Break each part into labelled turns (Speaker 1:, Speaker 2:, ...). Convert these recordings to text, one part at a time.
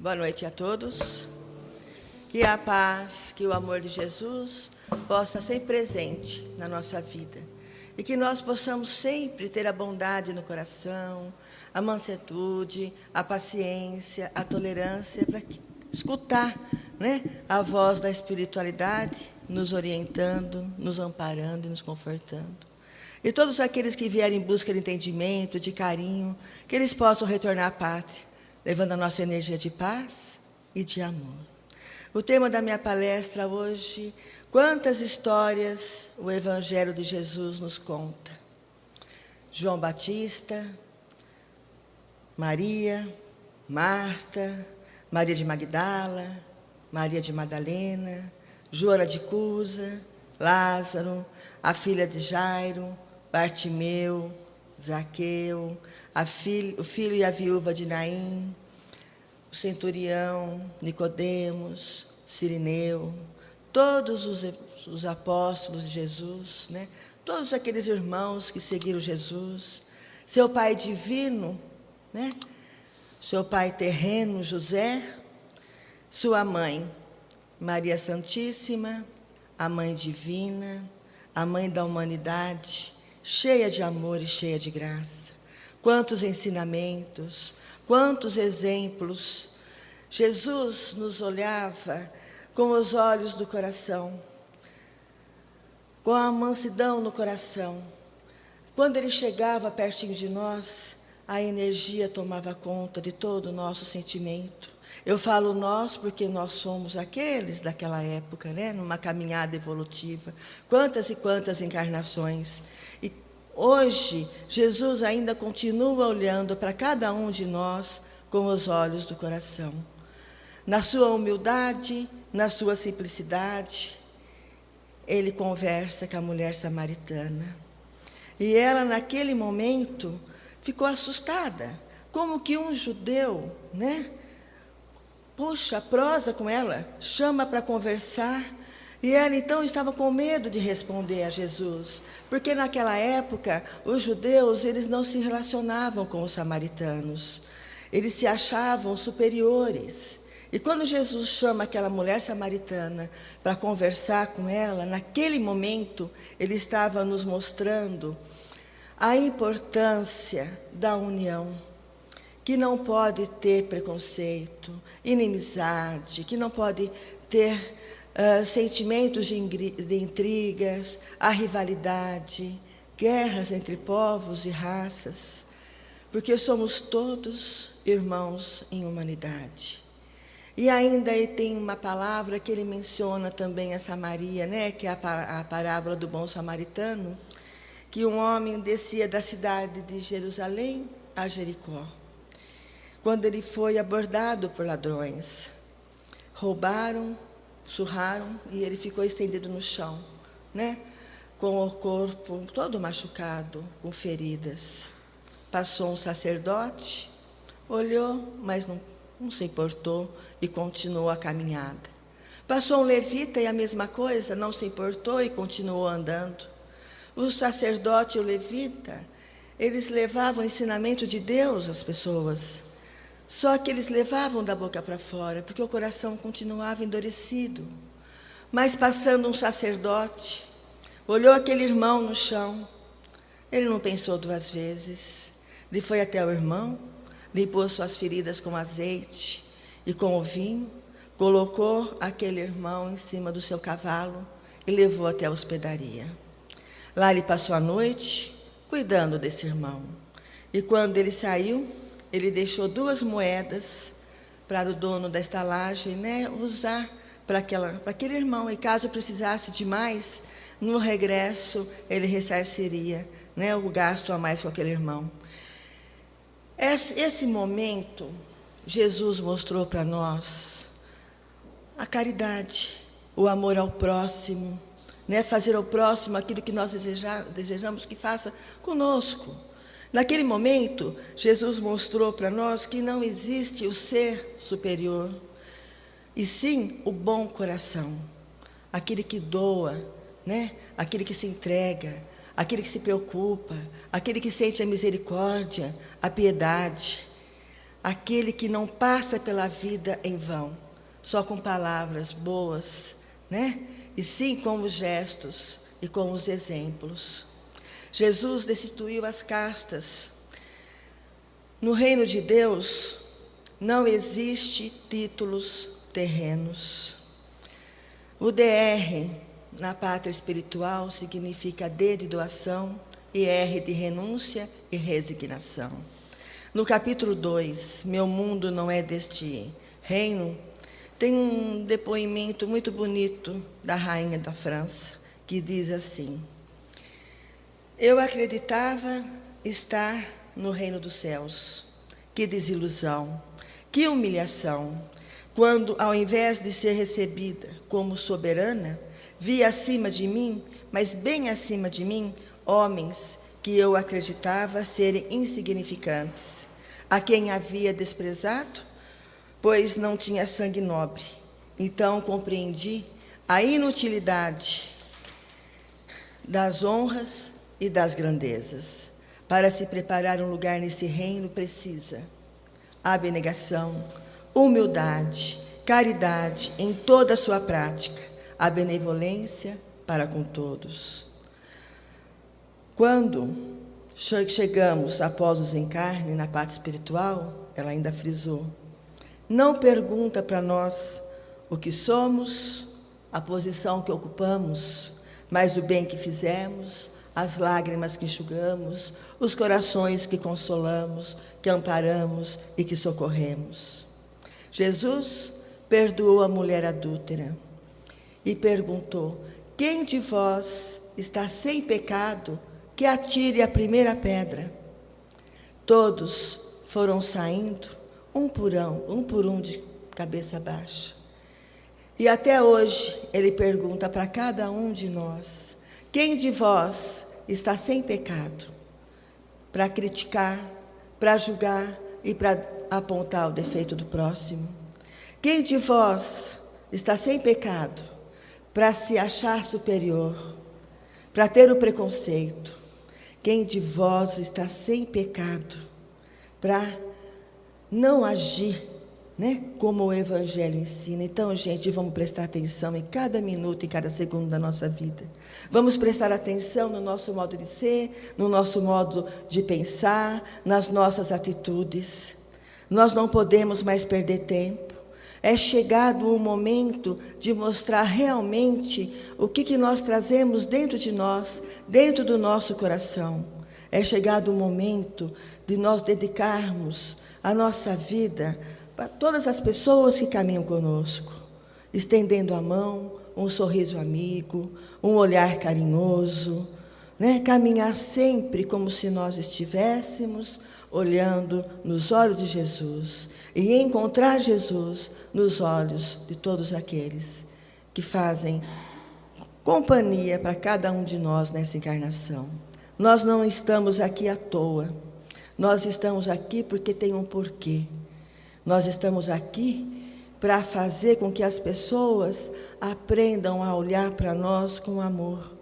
Speaker 1: Boa noite a todos. Que a paz, que o amor de Jesus possa ser presente na nossa vida. E que nós possamos sempre ter a bondade no coração, a mansuetude, a paciência, a tolerância, para escutar, né, a voz da espiritualidade, nos orientando, nos amparando e nos confortando. E todos aqueles que vierem em busca de entendimento, de carinho, que eles possam retornar à pátria, levando a nossa energia de paz e de amor. O tema da minha palestra hoje: quantas histórias o Evangelho de Jesus nos conta. João Batista, Maria, Marta, Maria de Magdala, Maria de Madalena, Joana de Cusa, Lázaro, a filha de Jairo, Bartimeu, Zaqueu, o filho e a viúva de Naim, o centurião, Nicodemos, Cirineu, todos os apóstolos de Jesus, né? Todos aqueles irmãos que seguiram Jesus, seu pai divino, né? Seu pai terreno, José, sua mãe, Maria Santíssima, a mãe divina, a mãe da humanidade, cheia de amor e cheia de graça. Quantos ensinamentos, quantos exemplos. Jesus nos olhava com os olhos do coração, com a mansidão no coração. Quando ele chegava pertinho de nós, a energia tomava conta de todo o nosso sentimento. Eu falo nós porque nós somos aqueles daquela época, né? Numa caminhada evolutiva. Quantas e quantas encarnações. E hoje, Jesus ainda continua olhando para cada um de nós com os olhos do coração. Na sua humildade, na sua simplicidade, ele conversa com a mulher samaritana. E ela, naquele momento, ficou assustada. Como que um judeu, né? Puxa, prosa com ela, chama para conversar. E ela, então, estava com medo de responder a Jesus. Porque, naquela época, os judeus, eles não se relacionavam com os samaritanos. Eles se achavam superiores. E quando Jesus chama aquela mulher samaritana para conversar com ela, naquele momento, ele estava nos mostrando a importância da união, que não pode ter preconceito, inimizade, que não pode ter sentimentos de intrigas, a rivalidade, guerras entre povos e raças, porque somos todos irmãos em humanidade. E ainda ele tem uma palavra que ele menciona também, essa Maria, né, que é a parábola do bom samaritano, que um homem descia da cidade de Jerusalém a Jericó, quando ele foi abordado por ladrões. Roubaram, surraram e ele ficou estendido no chão, né, com o corpo todo machucado, com feridas. Passou um sacerdote, olhou, mas não se importou e continuou a caminhada. Passou um levita e a mesma coisa, não se importou e continuou andando. O sacerdote e o levita, eles levavam o ensinamento de Deus às pessoas. Só que eles levavam da boca para fora, porque o coração continuava endurecido. Mas passando um sacerdote, olhou aquele irmão no chão. Ele não pensou duas vezes. Ele foi até o irmão, limpou suas feridas com azeite e com o vinho, colocou aquele irmão em cima do seu cavalo e levou até a hospedaria. Lá ele passou a noite cuidando desse irmão. E quando ele saiu, ele deixou 2 moedas para o dono da estalagem, né, usar para aquele irmão. E caso precisasse de mais, no regresso ele ressarciria, né, o gasto a mais com aquele irmão. Esse momento, Jesus mostrou para nós a caridade, o amor ao próximo, né? Fazer ao próximo aquilo que nós desejamos que faça conosco. Naquele momento, Jesus mostrou para nós que não existe o ser superior, e sim o bom coração, aquele que doa, né? Aquele que se entrega, aquele que se preocupa, aquele que sente a misericórdia, a piedade, aquele que não passa pela vida em vão, só com palavras boas, né? E sim com os gestos e com os exemplos. Jesus destituiu as castas. No reino de Deus não existe títulos terrenos. O DR na pátria espiritual significa D de doação e R de renúncia e resignação. No capítulo 2, Meu Mundo Não É Deste Reino, tem um depoimento muito bonito da rainha da França, que diz assim: eu acreditava estar no reino dos céus. Que desilusão, que humilhação, quando, ao invés de ser recebida como soberana, vi acima de mim, mas bem acima de mim, homens que eu acreditava serem insignificantes, a quem havia desprezado, pois não tinha sangue nobre. Então compreendi a inutilidade das honras e das grandezas. Para se preparar um lugar nesse reino precisa abnegação, humildade, caridade em toda a sua prática, a benevolência para com todos. Quando chegamos após os encarnes na parte espiritual, ela ainda frisou, não pergunta para nós o que somos, a posição que ocupamos, mas o bem que fizemos, as lágrimas que enxugamos, os corações que consolamos, que amparamos e que socorremos. Jesus perdoou a mulher adúltera e perguntou, quem de vós está sem pecado, que atire a primeira pedra? Todos foram saindo, um por um, de cabeça baixa. E até hoje ele pergunta para cada um de nós, quem de vós está sem pecado? Para criticar, para julgar e para apontar o defeito do próximo. Quem de vós está sem pecado? Para se achar superior, para ter o preconceito. Quem de vós está sem pecado? Para não agir, né, como o Evangelho ensina. Então, gente, vamos prestar atenção em cada minuto, em cada segundo da nossa vida. Vamos prestar atenção no nosso modo de ser, no nosso modo de pensar, nas nossas atitudes. Nós não podemos mais perder tempo. É chegado o momento de mostrar realmente o que nós trazemos dentro de nós, dentro do nosso coração. É chegado o momento de nós dedicarmos a nossa vida para todas as pessoas que caminham conosco, estendendo a mão, um sorriso amigo, um olhar carinhoso, né? Caminhar sempre como se nós estivéssemos olhando nos olhos de Jesus e encontrar Jesus nos olhos de todos aqueles que fazem companhia para cada um de nós nessa encarnação. Nós não estamos aqui à toa, nós estamos aqui porque tem um porquê. Nós estamos aqui para fazer com que as pessoas aprendam a olhar para nós com amor,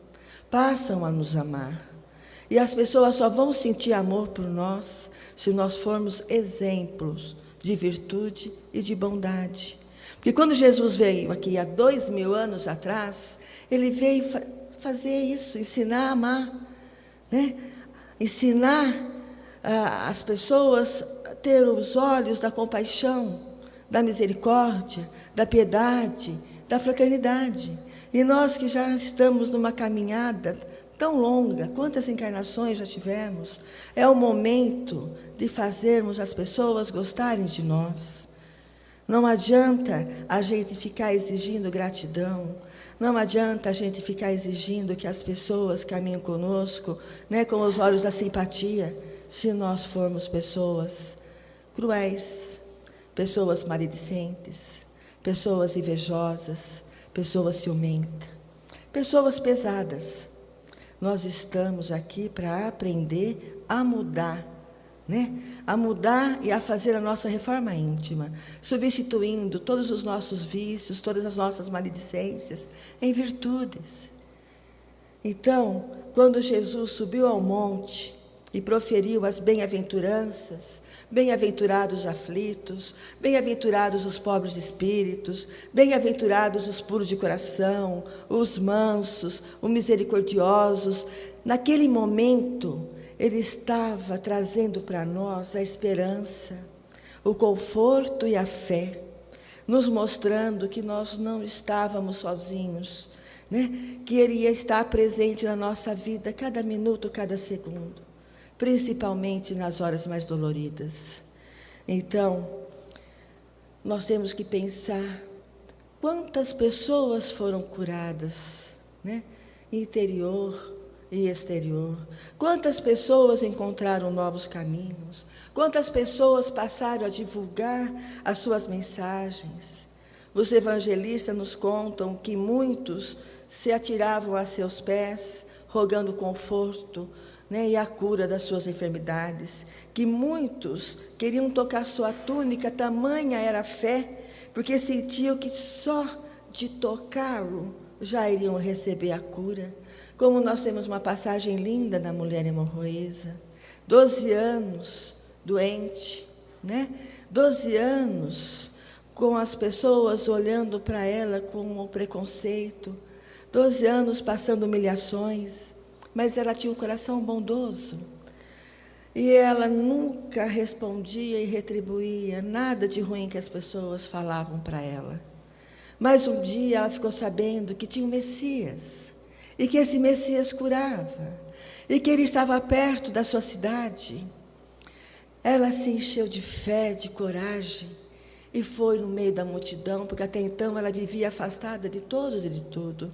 Speaker 1: passam a nos amar. E as pessoas só vão sentir amor por nós se nós formos exemplos de virtude e de bondade. Porque quando Jesus veio aqui há 2000 anos atrás, ele veio fazer isso, ensinar a amar, né? Ensinar as pessoas a ter os olhos da compaixão, da misericórdia, da piedade, da fraternidade. E nós que já estamos numa caminhada tão longa, quantas encarnações já tivemos, é o momento de fazermos as pessoas gostarem de nós. Não adianta a gente ficar exigindo gratidão, não adianta a gente ficar exigindo que as pessoas caminhem conosco, né, com os olhos da simpatia, se nós formos pessoas cruéis, pessoas maledicentes, pessoas invejosas, pessoas ciumentas, pessoas pesadas. Nós estamos aqui para aprender a mudar, né? A mudar e a fazer a nossa reforma íntima, substituindo todos os nossos vícios, todas as nossas maledicências em virtudes. Então, quando Jesus subiu ao monte, e proferiu as bem-aventuranças. Bem-aventurados os aflitos, bem-aventurados os pobres de espíritos, bem-aventurados os puros de coração, os mansos, os misericordiosos. Naquele momento, ele estava trazendo para nós a esperança, o conforto e a fé, nos mostrando que nós não estávamos sozinhos, né? Que ele ia estar presente na nossa vida, cada minuto, cada segundo, principalmente nas horas mais doloridas. Então, nós temos que pensar quantas pessoas foram curadas, né? Interior e exterior. Quantas pessoas encontraram novos caminhos? Quantas pessoas passaram a divulgar as suas mensagens? Os evangelistas nos contam que muitos se atiravam a seus pés, rogando conforto, né, e a cura das suas enfermidades, que muitos queriam tocar sua túnica, tamanha era a fé, porque sentiam que só de tocá-lo já iriam receber a cura. Como nós temos uma passagem linda da mulher hemorroísa, 12 anos doente, né? 12 anos com as pessoas olhando para ela com o preconceito, 12 anos passando humilhações, mas ela tinha um coração bondoso. E ela nunca respondia e retribuía nada de ruim que as pessoas falavam para ela. Mas um dia ela ficou sabendo que tinha um Messias, e que esse Messias curava, e que ele estava perto da sua cidade. Ela se encheu de fé, de coragem, e foi no meio da multidão, porque até então ela vivia afastada de todos e de tudo.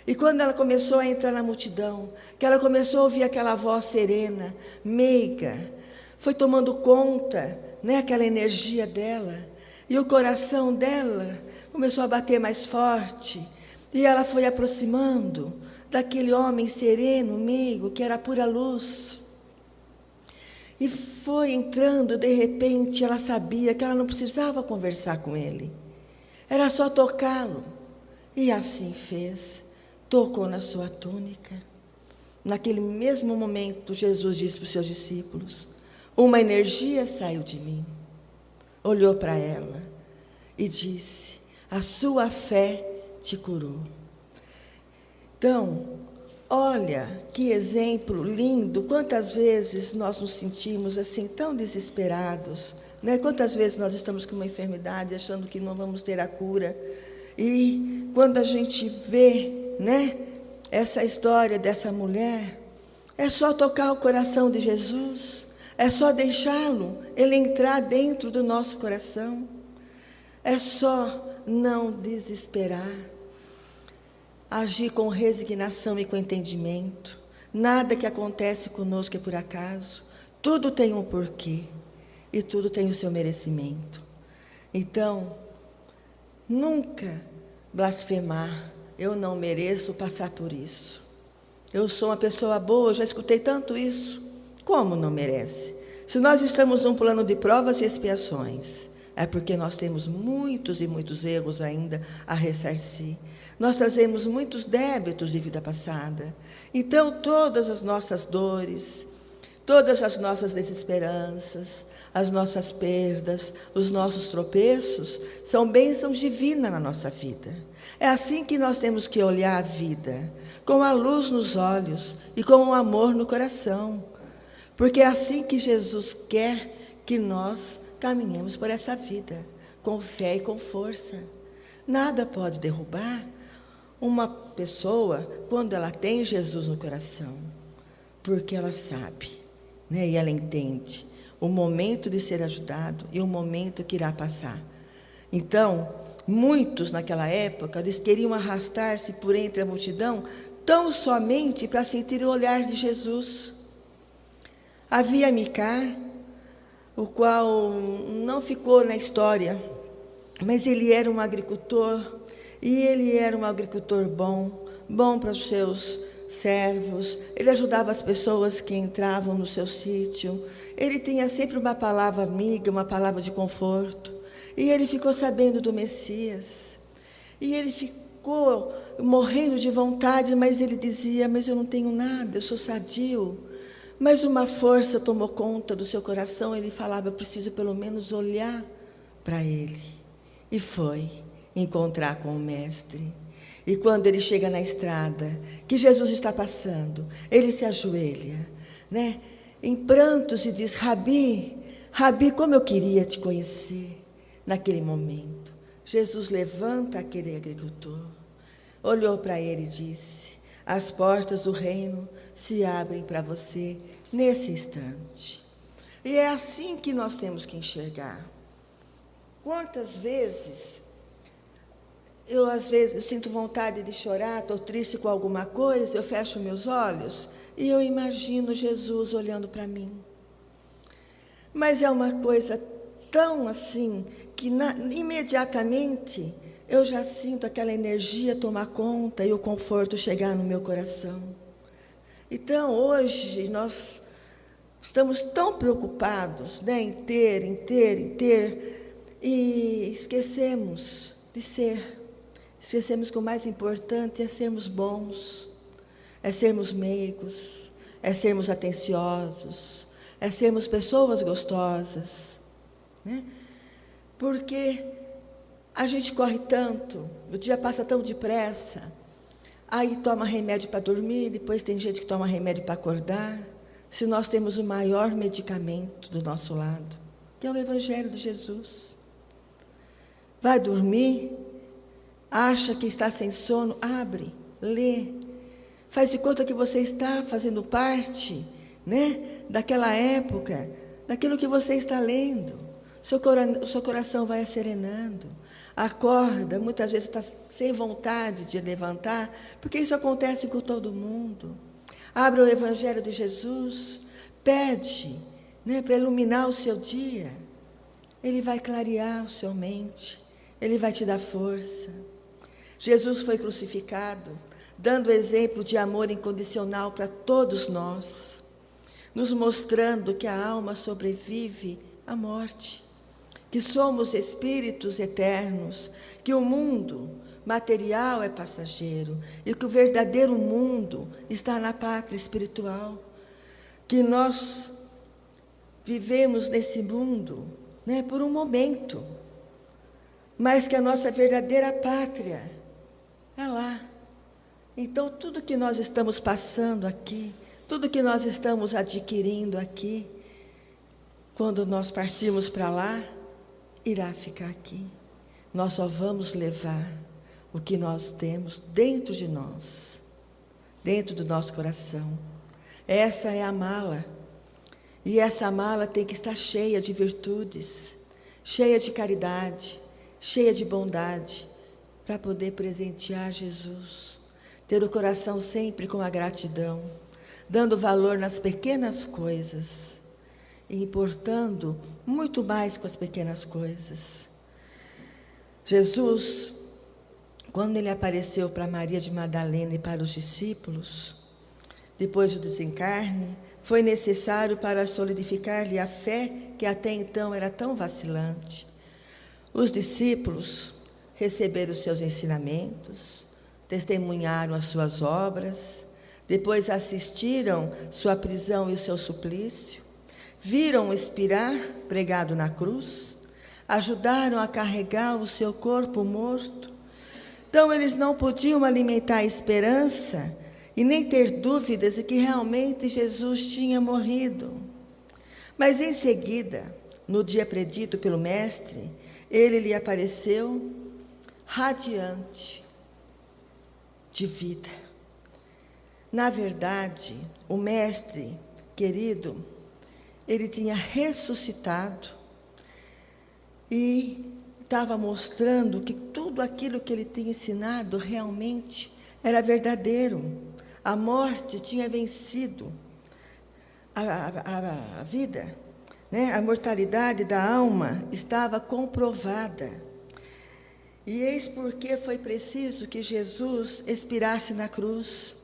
Speaker 1: E quando ela começou a entrar na multidão, que ela começou a ouvir aquela voz serena, meiga, foi tomando conta, né, aquela energia dela, e o coração dela começou a bater mais forte, e ela foi aproximando daquele homem sereno, meigo, que era pura luz. E foi entrando, de repente, ela sabia que ela não precisava conversar com ele, era só tocá-lo. E assim fez. Tocou na sua túnica. Naquele mesmo momento, Jesus disse para os seus discípulos: uma energia saiu de mim. Olhou para ela e disse: a sua fé te curou. Então, olha que exemplo lindo. Quantas vezes nós nos sentimos assim tão desesperados, né? Quantas vezes nós estamos com uma enfermidade achando que não vamos ter a cura. E quando a gente vê, né, essa história dessa mulher, é só tocar o coração de Jesus, é só deixá-lo, ele entrar dentro do nosso coração, é só não desesperar, agir com resignação e com entendimento. Nada que acontece conosco é por acaso, tudo tem um porquê e tudo tem o seu merecimento. Então, nunca blasfemar: eu não mereço passar por isso, eu sou uma pessoa boa, já escutei tanto isso. Como não merece? Se nós estamos num plano de provas e expiações, é porque nós temos muitos e muitos erros ainda a ressarcir. Nós trazemos muitos débitos de vida passada. Então, todas as nossas dores, todas as nossas desesperanças, as nossas perdas, os nossos tropeços, são bênçãos divinas na nossa vida. É assim que nós temos que olhar a vida, com a luz nos olhos e com o amor no coração. Porque é assim que Jesus quer que nós caminhemos por essa vida, com fé e com força. Nada pode derrubar uma pessoa quando ela tem Jesus no coração, porque ela sabe, né, e ela entende o momento de ser ajudado e o momento que irá passar. Então, muitos naquela época, eles queriam arrastar-se por entre a multidão tão somente para sentir o olhar de Jesus. Havia Micar, o qual não ficou na história, mas ele era um agricultor, e ele era um agricultor bom para os seus servos, ele ajudava as pessoas que entravam no seu sítio, ele tinha sempre uma palavra amiga, uma palavra de conforto, e ele ficou sabendo do Messias, e ele ficou morrendo de vontade, mas ele dizia: mas eu não tenho nada, eu sou sadio, Mas uma força tomou conta do seu coração, ele falava, eu preciso pelo menos olhar para ele. E foi encontrar com o Mestre. E quando ele chega na estrada, que Jesus está passando, ele se ajoelha, né? Em prantos e diz, Rabi, Rabi, como eu queria te conhecer. Naquele momento, Jesus levanta aquele agricultor, olhou para ele e disse, as portas do reino se abrem para você nesse instante. E é assim que nós temos que enxergar. Quantas vezes às vezes, eu sinto vontade de chorar, estou triste com alguma coisa, eu fecho meus olhos e eu imagino Jesus olhando para mim. Mas é uma coisa tão assim, que imediatamente eu já sinto aquela energia tomar conta e o conforto chegar no meu coração. Então, hoje, nós estamos tão preocupados, né, em ter, e esquecemos de ser. Esquecemos que o mais importante é sermos bons, é sermos meigos, é sermos atenciosos, é sermos pessoas gostosas, né? Porque a gente corre tanto, o dia passa tão depressa, aí toma remédio para dormir, depois tem gente que toma remédio para acordar, se nós temos o maior medicamento do nosso lado, que é o Evangelho de Jesus. Vai dormir, acha que está sem sono, abre, lê, faz de conta que você está fazendo parte, né, daquela época, daquilo que você está lendo. Seu coração vai serenando. Acorda, muitas vezes está sem vontade de levantar, porque isso acontece com todo mundo. Abre o Evangelho de Jesus, pede, né, para iluminar o seu dia. Ele vai clarear a sua mente, ele vai te dar força. Jesus foi crucificado, dando exemplo de amor incondicional para todos nós, nos mostrando que a alma sobrevive à morte, que somos espíritos eternos, que o mundo material é passageiro e que o verdadeiro mundo está na pátria espiritual, que nós vivemos nesse mundo, né, por um momento, mas que a nossa verdadeira pátria é lá. Então, tudo que nós estamos passando aqui, tudo que nós estamos adquirindo aqui, quando nós partirmos para lá, irá ficar aqui. Nós só vamos levar o que nós temos dentro de nós, dentro do nosso coração. Essa é a mala. E essa mala tem que estar cheia de virtudes, cheia de caridade, cheia de bondade, para poder presentear Jesus. Ter o coração sempre com a gratidão, dando valor nas pequenas coisas e importando muito mais com as pequenas coisas. Jesus, quando ele apareceu para Maria de Madalena e para os discípulos, depois do desencarne, foi necessário para solidificar-lhe a fé que até então era tão vacilante. Os discípulos receberam os seus ensinamentos, testemunharam as suas obras, depois assistiram sua prisão e o seu suplício, viram-o expirar pregado na cruz, ajudaram a carregar o seu corpo morto. Então, eles não podiam alimentar a esperança e nem ter dúvidas de que realmente Jesus tinha morrido. Mas, em seguida, no dia predito pelo Mestre, ele lhe apareceu radiante de vida. Na verdade, o Mestre, querido, ele tinha ressuscitado e estava mostrando que tudo aquilo que ele tinha ensinado realmente era verdadeiro. A morte tinha vencido a vida, né? A mortalidade da alma estava comprovada. E eis porque foi preciso que Jesus expirasse na cruz.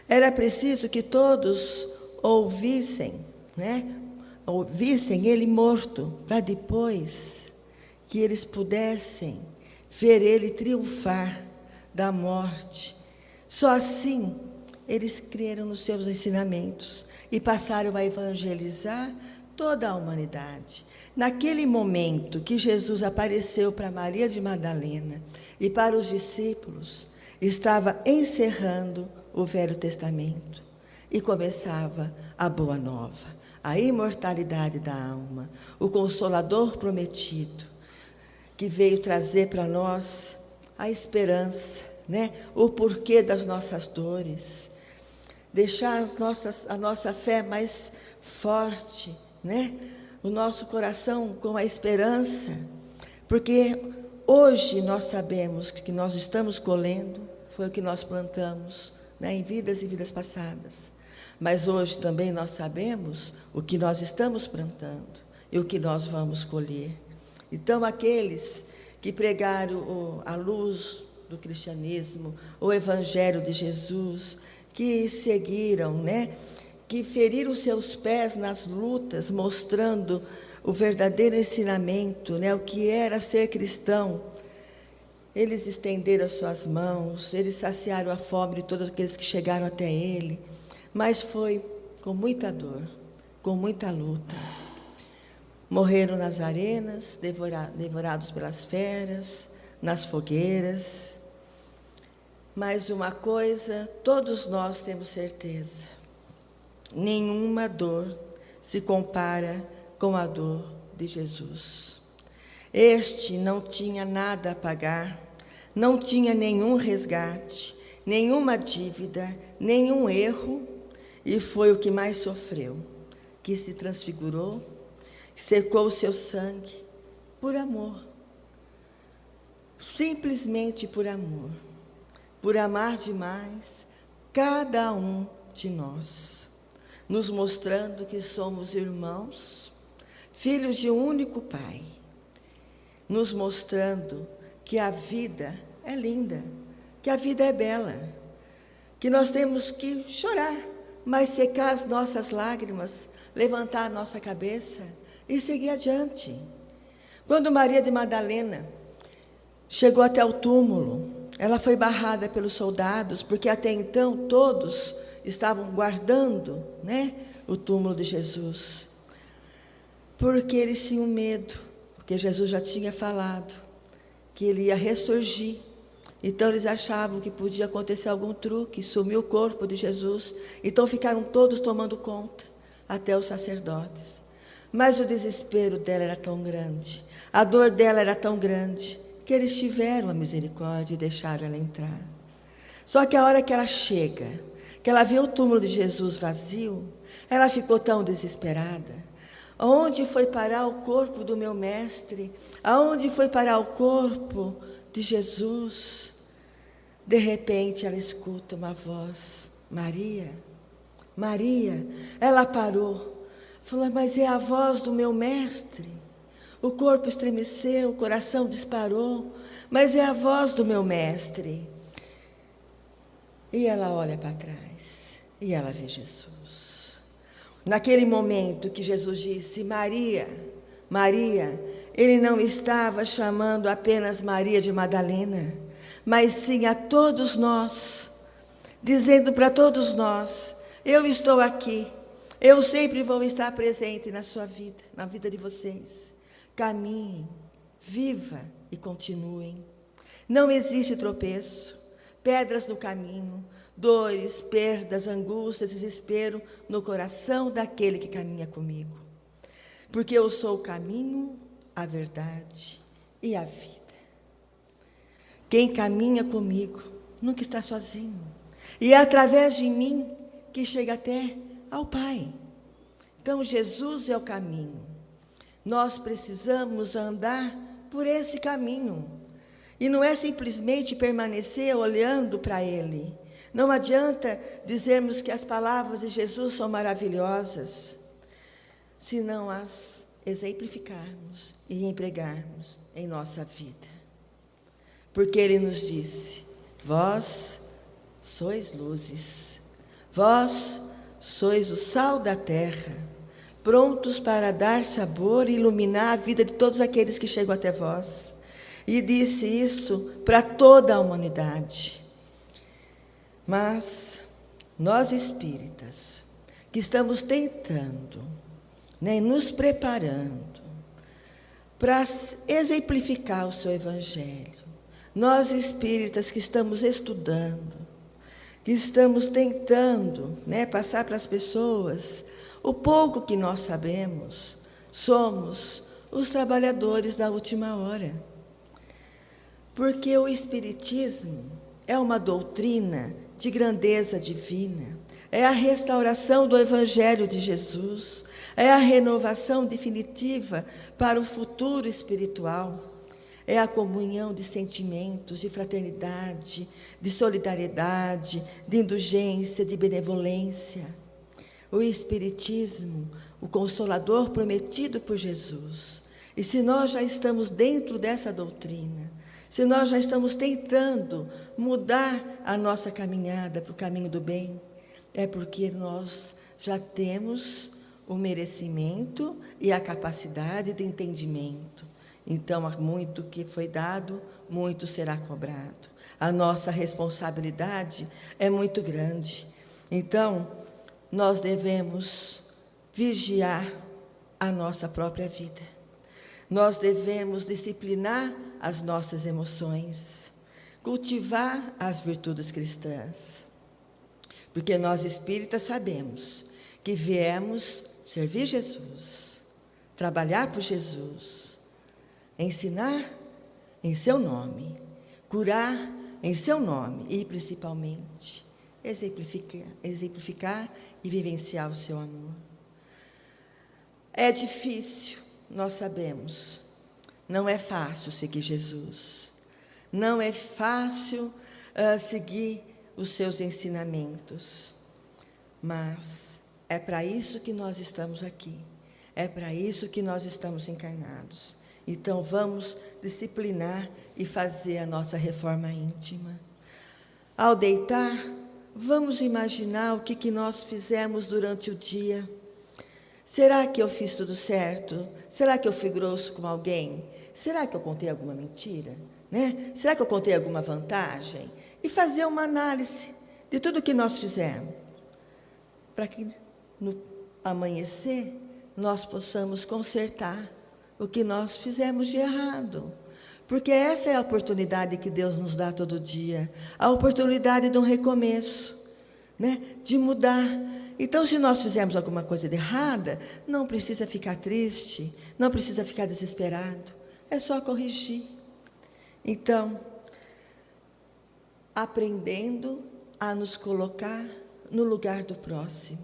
Speaker 1: Era preciso que todos ouvissem, né? Ouvissem ele morto, para depois que eles pudessem ver ele triunfar da morte. Só assim eles creram nos seus ensinamentos, e passaram a evangelizar toda a humanidade. Naquele momento que Jesus apareceu para Maria de Madalena e para os discípulos, estava encerrando o Velho Testamento e começava a Boa Nova, a imortalidade da alma, o Consolador prometido, que veio trazer para nós a esperança, né? O porquê das nossas dores, deixar a nossa fé mais forte, né? O nosso coração com a esperança, porque hoje nós sabemos que o que nós estamos colhendo foi o que nós plantamos, né? Em vidas e vidas passadas. Mas hoje também nós sabemos o que nós estamos plantando e o que nós vamos colher. Então, aqueles que pregaram a luz do cristianismo, o Evangelho de Jesus, que seguiram, né? Que feriram seus pés nas lutas, mostrando o verdadeiro ensinamento, né? O que era ser cristão. Eles estenderam as suas mãos, eles saciaram a fome de todos aqueles que chegaram até ele, mas foi com muita dor, com muita luta. Morreram nas arenas, devorados pelas feras, nas fogueiras. Mas uma coisa, todos nós temos certeza: nenhuma dor se compara com a dor de Jesus. Este não tinha nada a pagar, não tinha nenhum resgate, nenhuma dívida, nenhum erro, e foi o que mais sofreu, que se transfigurou, secou o seu sangue por amor, simplesmente por amor, por amar demais cada um de nós, nos mostrando que somos irmãos, filhos de um único Pai, nos mostrando que a vida é linda, que a vida é bela, que nós temos que chorar, mas secar as nossas lágrimas, levantar a nossa cabeça e seguir adiante. Quando Maria de Madalena chegou até o túmulo, ela foi barrada pelos soldados, porque até então todos estavam guardando, né, o túmulo de Jesus, porque eles tinham medo, porque Jesus já tinha falado que ele ia ressurgir. Então eles achavam que podia acontecer algum truque, sumir o corpo de Jesus. Então ficaram todos tomando conta, até os sacerdotes. Mas o desespero dela era tão grande, a dor dela era tão grande, que eles tiveram a misericórdia e deixaram ela entrar. Só que a hora que ela chega, que ela vê o túmulo de Jesus vazio, ela ficou tão desesperada. Aonde foi parar o corpo do meu mestre? Aonde foi parar o corpo de Jesus? De repente ela escuta uma voz: Maria, Maria. Ela parou, falou: mas é a voz do meu mestre. O corpo estremeceu, o coração disparou, mas é a voz do meu mestre. E ela olha para trás e ela vê Jesus. Naquele momento que Jesus disse: Maria, Maria, ele não estava chamando apenas Maria de Madalena, mas sim a todos nós, dizendo para todos nós: eu estou aqui, eu sempre vou estar presente na sua vida, na vida de vocês. Caminhem, viva e continuem. Não existe tropeço, pedras no caminho, dores, perdas, angústias, desespero no coração daquele que caminha comigo. Porque eu sou o caminho, a verdade e a vida. Quem caminha comigo nunca está sozinho. E é através de mim que chega até ao Pai. Então, Jesus é o caminho. Nós precisamos andar por esse caminho. E não é simplesmente permanecer olhando para Ele. Não adianta dizermos que as palavras de Jesus são maravilhosas, se não as exemplificarmos e empregarmos em nossa vida. Porque Ele nos disse: vós sois luzes, vós sois o sal da terra, prontos para dar sabor e iluminar a vida de todos aqueles que chegam até vós. E disse isso para toda a humanidade. Mas nós espíritas, que estamos tentando, né, nos preparando para exemplificar o seu Evangelho. Nós espíritas que estamos estudando, que estamos tentando, né, passar para as pessoas o pouco que nós sabemos, somos os trabalhadores da última hora. Porque o Espiritismo é uma doutrina de grandeza divina, é a restauração do Evangelho de Jesus, é a renovação definitiva para o futuro espiritual, é a comunhão de sentimentos, de fraternidade, de solidariedade, de indulgência, de benevolência. O Espiritismo, o Consolador prometido por Jesus. E se nós já estamos dentro dessa doutrina, se nós já estamos tentando mudar a nossa caminhada para o caminho do bem, é porque nós já temos o merecimento e a capacidade de entendimento. Então, há muito que foi dado, muito será cobrado. A nossa responsabilidade é muito grande. Então, nós devemos vigiar a nossa própria vida. Nós devemos disciplinar as nossas emoções, cultivar as virtudes cristãs. Porque nós espíritas sabemos que viemos servir Jesus, trabalhar por Jesus, ensinar em seu nome, curar em seu nome e, principalmente, exemplificar e vivenciar o seu amor. É difícil, nós sabemos, não é fácil seguir Jesus, não é fácil seguir os seus ensinamentos, mas é para isso que nós estamos aqui, é para isso que nós estamos encarnados. Então, vamos disciplinar e fazer a nossa reforma íntima. Ao deitar, vamos imaginar o que nós fizemos durante o dia. Será que eu fiz tudo certo? Será que eu fui grosso com alguém? Será que eu contei alguma mentira? Né? Será que eu contei alguma vantagem? E fazer uma análise de tudo o que nós fizemos, para que no amanhecer nós possamos consertar o que nós fizemos de errado. Porque essa é a oportunidade que Deus nos dá todo dia, a oportunidade de um recomeço, né? De mudar. Então, se nós fizermos alguma coisa de errada, não precisa ficar triste, não precisa ficar desesperado, é só corrigir. Então, aprendendo a nos colocar no lugar do próximo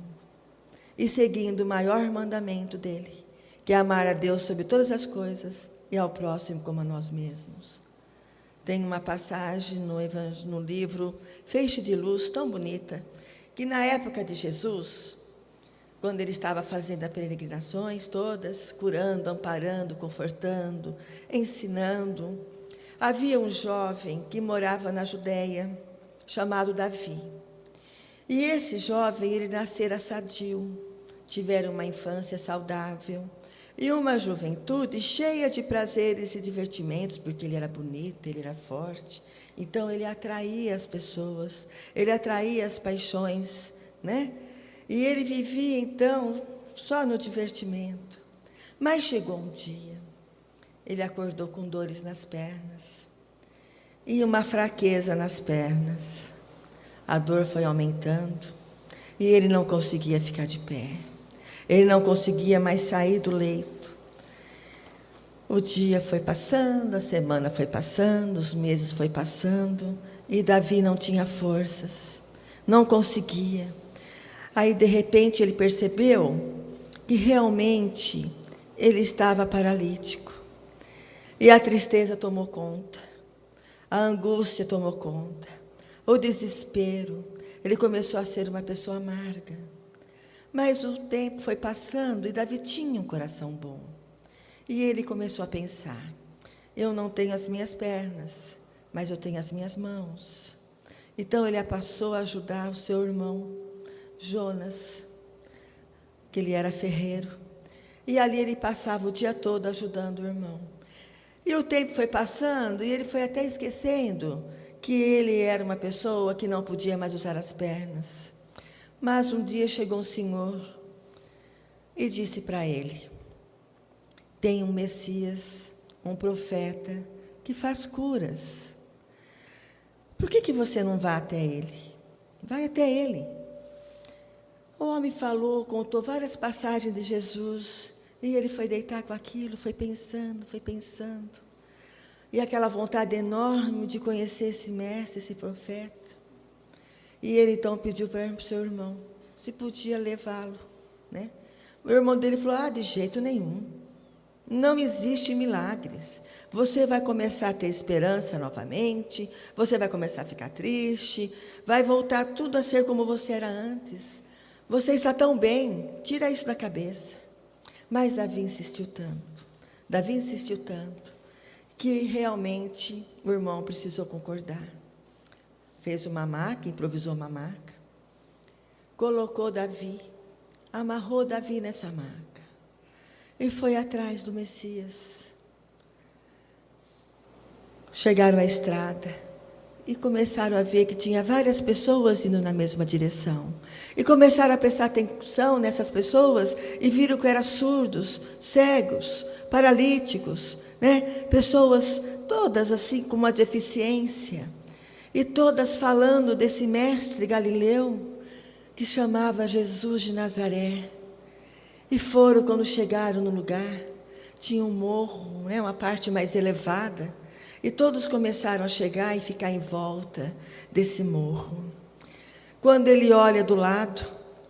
Speaker 1: e seguindo o maior mandamento dele, que é amar a Deus sobre todas as coisas e ao próximo como a nós mesmos. Tem uma passagem no livro Feixe de Luz, tão bonita, que na época de Jesus, quando ele estava fazendo as peregrinações todas, curando, amparando, confortando, ensinando, havia um jovem que morava na Judéia, chamado Davi. E esse jovem, ele nascera sadio, tivera uma infância saudável e uma juventude cheia de prazeres e divertimentos, porque ele era bonito, ele era forte. Então, ele atraía as pessoas, ele atraía as paixões, né? E ele vivia, então, só no divertimento. Mas chegou um dia, ele acordou com dores nas pernas e uma fraqueza nas pernas. A dor foi aumentando e ele não conseguia ficar de pé. Ele não conseguia mais sair do leito. O dia foi passando, a semana foi passando, os meses foi passando, e Davi não tinha forças, não conseguia. Aí, de repente, ele percebeu que realmente ele estava paralítico. E a tristeza tomou conta, a angústia tomou conta, o desespero. Ele começou a ser uma pessoa amarga. Mas o tempo foi passando e Davi tinha um coração bom. E ele começou a pensar, eu não tenho as minhas pernas, mas eu tenho as minhas mãos. Então ele passou a ajudar o seu irmão, Jonas, que ele era ferreiro. E ali ele passava o dia todo ajudando o irmão. E o tempo foi passando e ele foi até esquecendo que ele era uma pessoa que não podia mais usar as pernas. Mas um dia chegou um senhor e disse para ele: tem um Messias, um profeta, que faz curas. Por que você não vai até ele? Vai até ele. O homem falou, contou várias passagens de Jesus, e ele foi deitar com aquilo, foi pensando. E aquela vontade enorme de conhecer esse mestre, esse profeta. E ele então pediu para o seu irmão se podia levá-lo, né? O irmão dele falou: de jeito nenhum. Não existe milagres. Você vai começar a ter esperança novamente, você vai começar a ficar triste, vai voltar tudo a ser como você era antes. Você está tão bem, tira isso da cabeça. Mas Davi insistiu tanto, que realmente o irmão precisou concordar. Fez uma maca, improvisou uma maca, colocou Davi, amarrou Davi nessa maca e foi atrás do Messias. Chegaram à estrada e começaram a ver que tinha várias pessoas indo na mesma direção. E começaram a prestar atenção nessas pessoas e viram que eram surdos, cegos, paralíticos, né? Pessoas todas assim com uma deficiência. E todas falando desse mestre galileu que chamava Jesus de Nazaré. E foram, quando chegaram no lugar, tinha um morro, né, uma parte mais elevada, e todos começaram a chegar e ficar em volta desse morro. Quando ele olha do lado,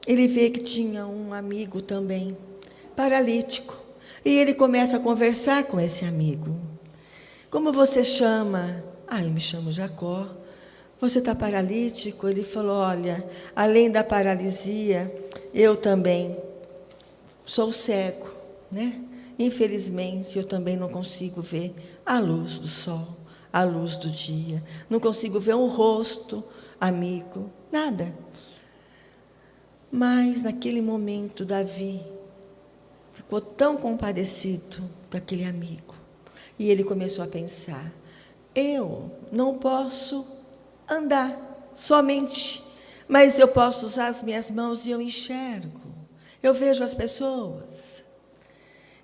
Speaker 1: ele vê que tinha um amigo também, paralítico, e ele começa a conversar com esse amigo. Como você chama? Eu me chamo Jacó. Você está paralítico? Ele falou: olha, além da paralisia, eu também sou cego, né? Infelizmente, eu também não consigo ver a luz do sol, a luz do dia. Não consigo ver um rosto amigo, nada. Mas, naquele momento, Davi ficou tão compadecido com aquele amigo. E ele começou a pensar: eu não posso andar somente, mas eu posso usar as minhas mãos e eu enxergo. Eu vejo as pessoas.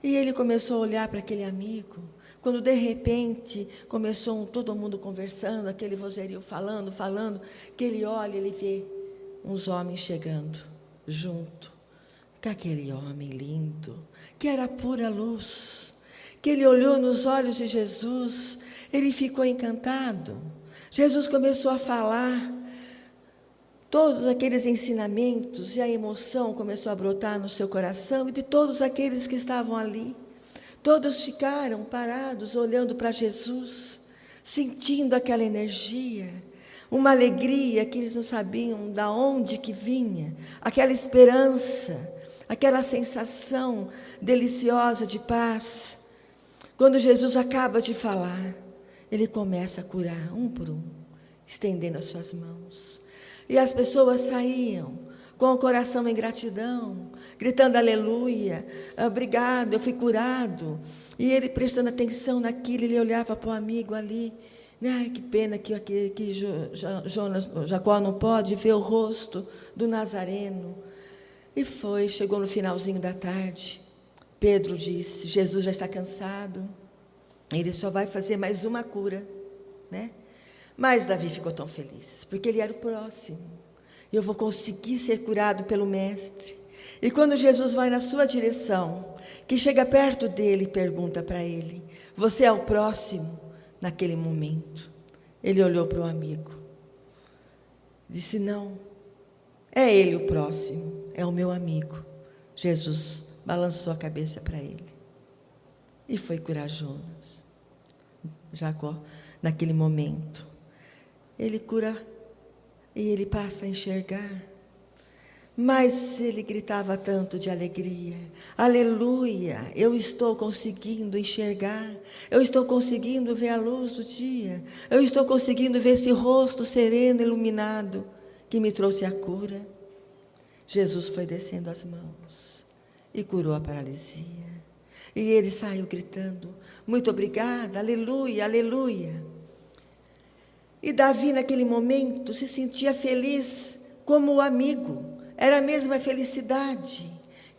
Speaker 1: E ele começou a olhar para aquele amigo, quando de repente começou todo mundo conversando, aquele vozerio falando, que ele olha, ele vê uns homens chegando junto com aquele homem lindo, que era pura luz, que ele olhou nos olhos de Jesus, ele ficou encantado. Jesus começou a falar todos aqueles ensinamentos, e a emoção começou a brotar no seu coração, e de todos aqueles que estavam ali. Todos ficaram parados, olhando para Jesus, sentindo aquela energia, uma alegria que eles não sabiam de onde que vinha, aquela esperança, aquela sensação deliciosa de paz. Quando Jesus acaba de falar, ele começa a curar um por um, estendendo as suas mãos. E as pessoas saíam com o coração em gratidão, gritando aleluia, obrigado, eu fui curado. E ele prestando atenção naquilo, ele olhava para o amigo ali, ai, que pena que Jacó não pode ver o rosto do Nazareno. E chegou no finalzinho da tarde, Pedro disse: Jesus já está cansado, ele só vai fazer mais uma cura, né? Mas Davi ficou tão feliz, porque ele era o próximo. Eu vou conseguir ser curado pelo Mestre. E quando Jesus vai na sua direção, que chega perto dele e pergunta para ele: você é o próximo? Naquele momento, ele olhou para o amigo, disse: não, é ele o próximo, é o meu amigo. Jesus balançou a cabeça para ele e foi curar Jonas. Jacó, naquele momento, ele cura e ele passa a enxergar. Mas ele gritava tanto de alegria: aleluia, eu estou conseguindo enxergar, eu estou conseguindo ver a luz do dia, eu estou conseguindo ver esse rosto sereno, iluminado, que me trouxe a cura. Jesus foi descendo as mãos e curou a paralisia. E ele saiu gritando: muito obrigada, aleluia, aleluia. E Davi, naquele momento, se sentia feliz como o amigo, era a mesma felicidade.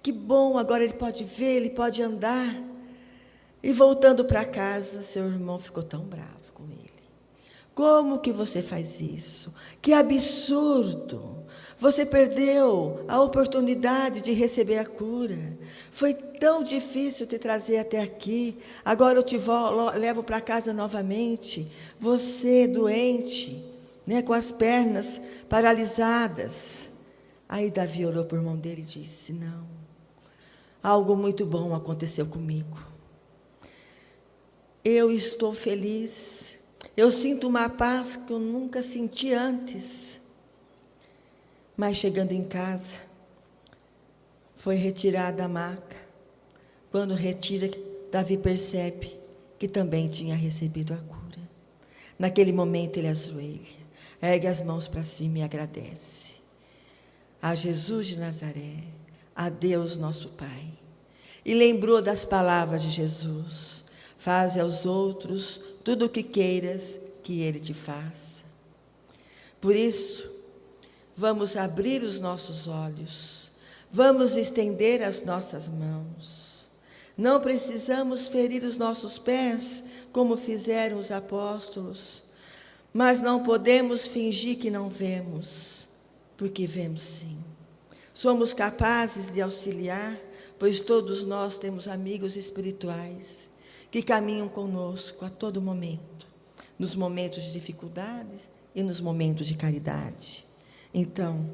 Speaker 1: Que bom, agora ele pode ver, ele pode andar. E voltando para casa, seu irmão ficou tão bravo com ele. Como que você faz isso? Que absurdo! Você perdeu a oportunidade de receber a cura. Foi tão difícil te trazer até aqui. Agora eu te levo para casa novamente. Você doente, né, com as pernas paralisadas. Aí Davi olhou para o irmão dele e disse: não, algo muito bom aconteceu comigo. Eu estou feliz. Eu sinto uma paz que eu nunca senti antes. Mas chegando em casa, foi retirada a maca. Quando retira, Davi percebe que também tinha recebido a cura. Naquele momento ele ajoelha, ergue as mãos para cima e agradece. A Jesus de Nazaré, a Deus nosso Pai. E lembrou das palavras de Jesus: faze aos outros tudo o que queiras que Ele te faça. Por isso, vamos abrir os nossos olhos, vamos estender as nossas mãos. Não precisamos ferir os nossos pés, como fizeram os apóstolos, mas não podemos fingir que não vemos, porque vemos sim. Somos capazes de auxiliar, pois todos nós temos amigos espirituais que caminham conosco a todo momento, nos momentos de dificuldades e nos momentos de caridade. Então,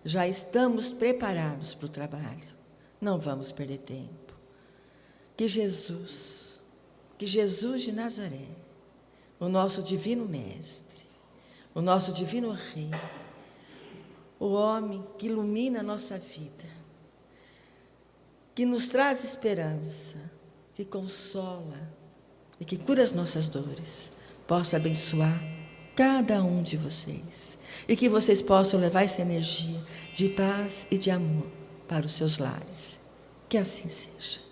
Speaker 1: já estamos preparados para o trabalho. Não vamos perder tempo. Que Jesus de Nazaré, o nosso divino Mestre, o nosso divino Rei, o homem que ilumina a nossa vida, que nos traz esperança, que consola e que cura as nossas dores, possa abençoar cada um de vocês e que vocês possam levar essa energia de paz e de amor para os seus lares. Que assim seja.